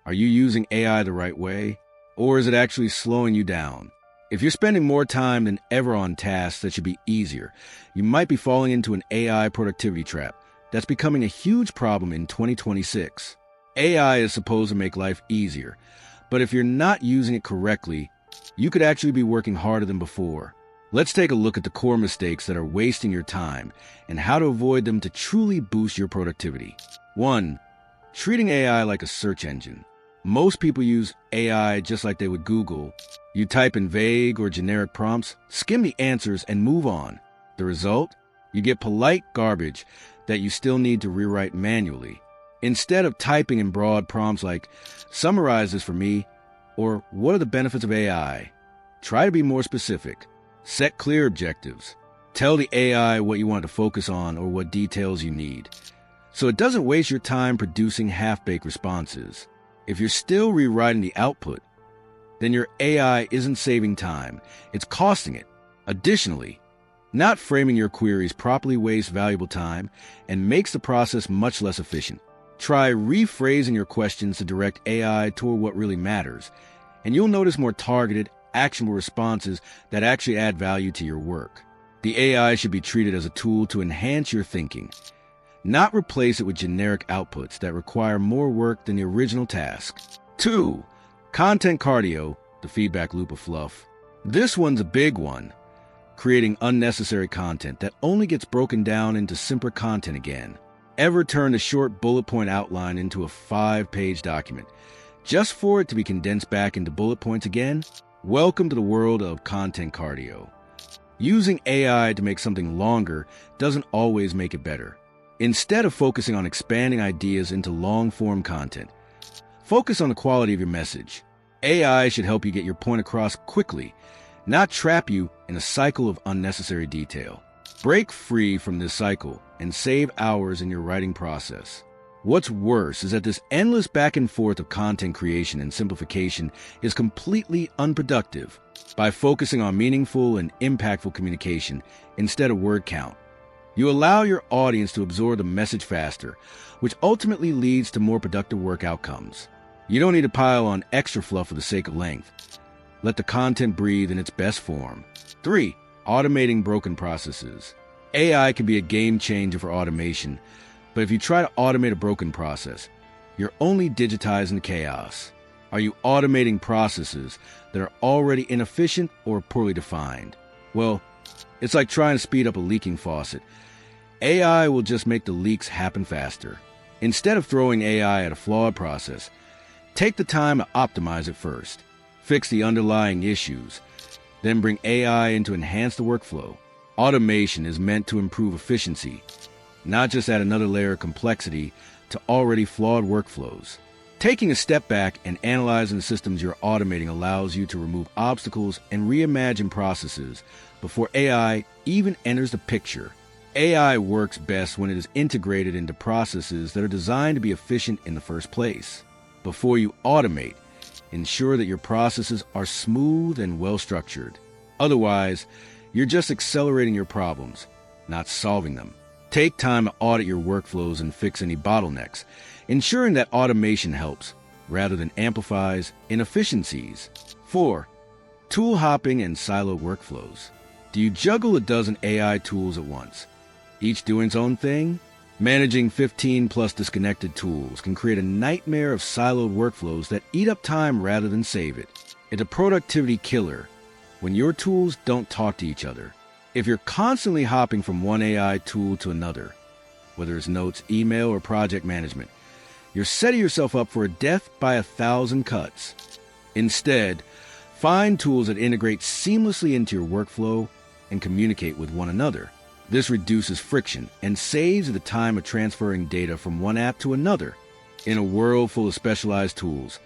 Are you using AI the right way, or is it actually slowing you down? If you're spending more time than ever on tasks that should be easier, you might be falling into an AI productivity trap that's becoming a huge problem in 2026. AI is supposed to make life easier, but if you're not using it correctly, you could actually be working harder than before. Let's take a look at the core mistakes that are wasting your time and how to avoid them to truly boost your productivity. 1. Treating AI like a search engine. Most people use AI just like they would Google. You type in vague or generic prompts, skim the answers, and move on. The result? You get polite garbage that you still need to rewrite manually. Instead of typing in broad prompts like, "Summarize this for me," or "What are the benefits of AI?" Try to be more specific. Set clear objectives. Tell the AI what you want to focus on or what details you need, so it doesn't waste your time producing half-baked responses. If you're still rewriting the output, then your AI isn't saving time, it's costing it. Additionally, not framing your queries properly wastes valuable time and makes the process much less efficient. Try rephrasing your questions to direct AI toward what really matters, and you'll notice more targeted, actionable responses that actually add value to your work. The AI should be treated as a tool to enhance your thinking, not replace it with generic outputs that require more work than the original task. 2. Content cardio, the feedback loop of fluff. This one's a big one. Creating unnecessary content that only gets broken down into simpler content again. Ever turn a short bullet point outline into a 5-page document, just for it to be condensed back into bullet points again? Welcome to the world of content cardio. Using AI to make something longer doesn't always make it better. Instead of focusing on expanding ideas into long-form content, focus on the quality of your message. AI should help you get your point across quickly, not trap you in a cycle of unnecessary detail. Break free from this cycle and save hours in your writing process. What's worse is that this endless back and forth of content creation and simplification is completely unproductive. By focusing on meaningful and impactful communication instead of word count, you allow your audience to absorb the message faster, which ultimately leads to more productive work outcomes. You don't need to pile on extra fluff for the sake of length. Let the content breathe in its best form. 3. Automating broken processes. AI can be a game changer for automation, but if you try to automate a broken process, you're only digitizing the chaos. Are you automating processes that are already inefficient or poorly defined? Well, it's like trying to speed up a leaking faucet. AI will just make the leaks happen faster. Instead of throwing AI at a flawed process, take the time to optimize it first. Fix the underlying issues, then bring AI in to enhance the workflow. Automation is meant to improve efficiency, not just add another layer of complexity to already flawed workflows. Taking a step back and analyzing the systems you're automating allows you to remove obstacles and reimagine processes before AI even enters the picture. AI works best when it is integrated into processes that are designed to be efficient in the first place. Before you automate, ensure that your processes are smooth and well-structured. Otherwise, you're just accelerating your problems, not solving them. Take time to audit your workflows and fix any bottlenecks, ensuring that automation helps, rather than amplifies, inefficiencies. 4. Tool hopping and siloed workflows. Do you juggle a dozen AI tools at once, each doing its own thing? Managing 15-plus disconnected tools can create a nightmare of siloed workflows that eat up time rather than save it. It's a productivity killer when your tools don't talk to each other. If you're constantly hopping from one AI tool to another, whether it's notes, email, or project management, you're setting yourself up for a death by 1,000 cuts. Instead, find tools that integrate seamlessly into your workflow and communicate with one another. This reduces friction and saves the time of transferring data from one app to another. In a world full of specialized tools,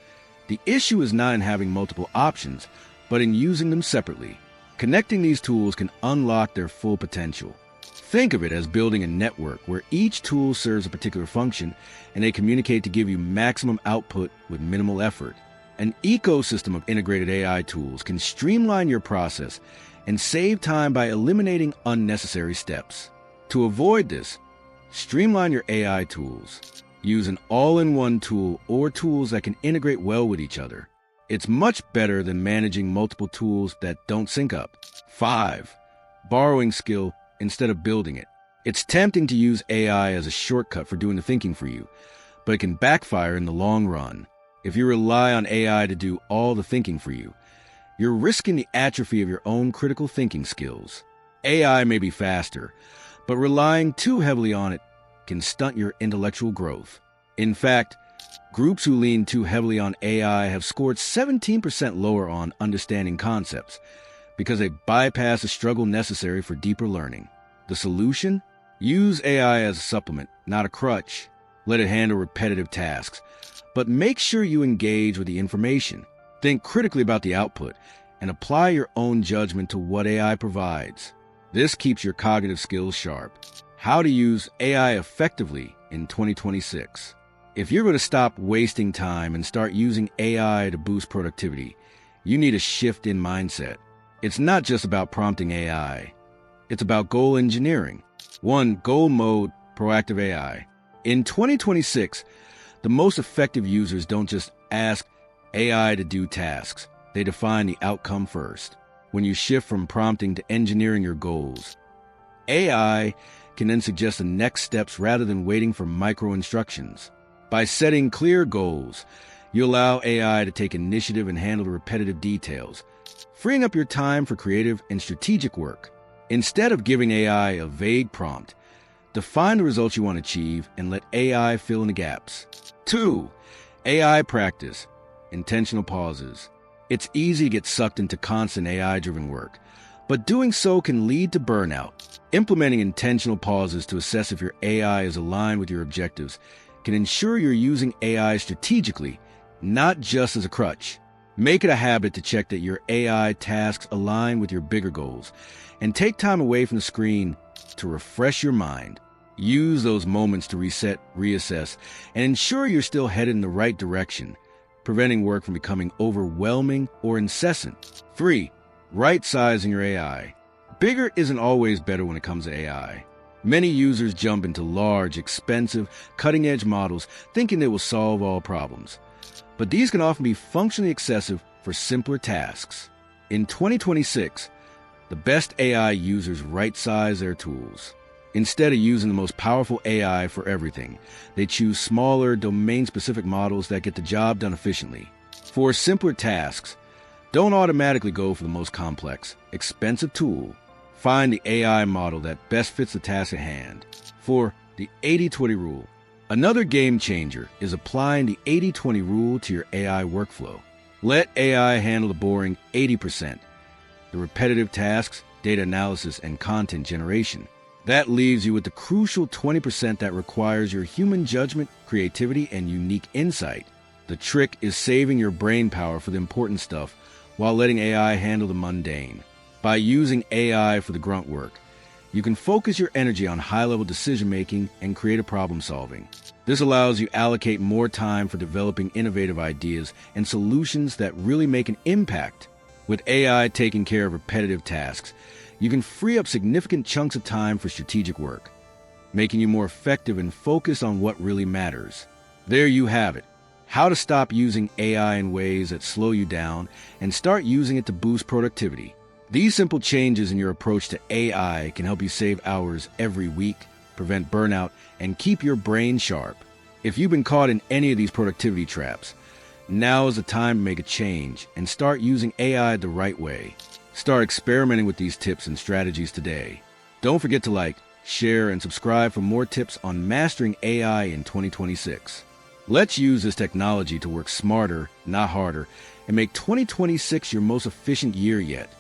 the issue is not in having multiple options, but in using them separately. Connecting these tools can unlock their full potential. Think of it as building a network where each tool serves a particular function and they communicate to give you maximum output with minimal effort. An ecosystem of integrated AI tools can streamline your process and save time by eliminating unnecessary steps. To avoid this, streamline your AI tools. Use an all-in-one tool or tools that can integrate well with each other. It's much better than managing multiple tools that don't sync up. 5. Borrowing skill instead of building it. It's tempting to use AI as a shortcut for doing the thinking for you, but it can backfire in the long run. If you rely on AI to do all the thinking for you, you're risking the atrophy of your own critical thinking skills. AI may be faster, but relying too heavily on it can stunt your intellectual growth. In fact, groups who lean too heavily on AI have scored 17% lower on understanding concepts because they bypass the struggle necessary for deeper learning. The solution? Use AI as a supplement, not a crutch. Let it handle repetitive tasks, but make sure you engage with the information. Think critically about the output and apply your own judgment to what AI provides. This keeps your cognitive skills sharp. How to use AI effectively in 2026. If you're going to stop wasting time and start using AI to boost productivity, you need a shift in mindset. It's not just about prompting AI. It's about goal engineering. 1. Goal mode, proactive AI. In 2026, the most effective users don't just ask AI to do tasks. They define the outcome first. When you shift from prompting to engineering your goals, AI can then suggest the next steps rather than waiting for micro-instructions. By setting clear goals, you allow AI to take initiative and handle the repetitive details, freeing up your time for creative and strategic work. Instead of giving AI a vague prompt, define the results you want to achieve and let AI fill in the gaps. 2. AI practice, intentional pauses. It's easy to get sucked into constant AI-driven work, but doing so can lead to burnout. Implementing intentional pauses to assess if your AI is aligned with your objectives can ensure you're using AI strategically, not just as a crutch. Make it a habit to check that your AI tasks align with your bigger goals, and take time away from the screen to refresh your mind. Use those moments to reset, reassess, and ensure you're still headed in the right direction, preventing work from becoming overwhelming or incessant. 3. Right-sizing your AI. Bigger isn't always better when it comes to AI. Many users jump into large, expensive, cutting-edge models thinking they will solve all problems. But these can often be functionally excessive for simpler tasks. In 2026, the best AI users right-size their tools. Instead of using the most powerful AI for everything, they choose smaller, domain-specific models that get the job done efficiently. For simpler tasks, don't automatically go for the most complex, expensive tool. Find the AI model that best fits the task at hand. For the 80-20 rule. Another game changer is applying the 80-20 rule to your AI workflow. Let AI handle the boring 80%, the repetitive tasks, data analysis, and content generation. That leaves you with the crucial 20% that requires your human judgment, creativity, and unique insight. The trick is saving your brain power for the important stuff while letting AI handle the mundane. By using AI for the grunt work, you can focus your energy on high-level decision-making and creative problem-solving. This allows you to allocate more time for developing innovative ideas and solutions that really make an impact. With AI taking care of repetitive tasks, you can free up significant chunks of time for strategic work, making you more effective and focused on what really matters. There you have it. How to stop using AI in ways that slow you down and start using it to boost productivity. These simple changes in your approach to AI can help you save hours every week, prevent burnout, and keep your brain sharp. If you've been caught in any of these productivity traps, now is the time to make a change and start using AI the right way. Start experimenting with these tips and strategies today. Don't forget to like, share, and subscribe for more tips on mastering AI in 2026. Let's use this technology to work smarter, not harder, and make 2026 your most efficient year yet.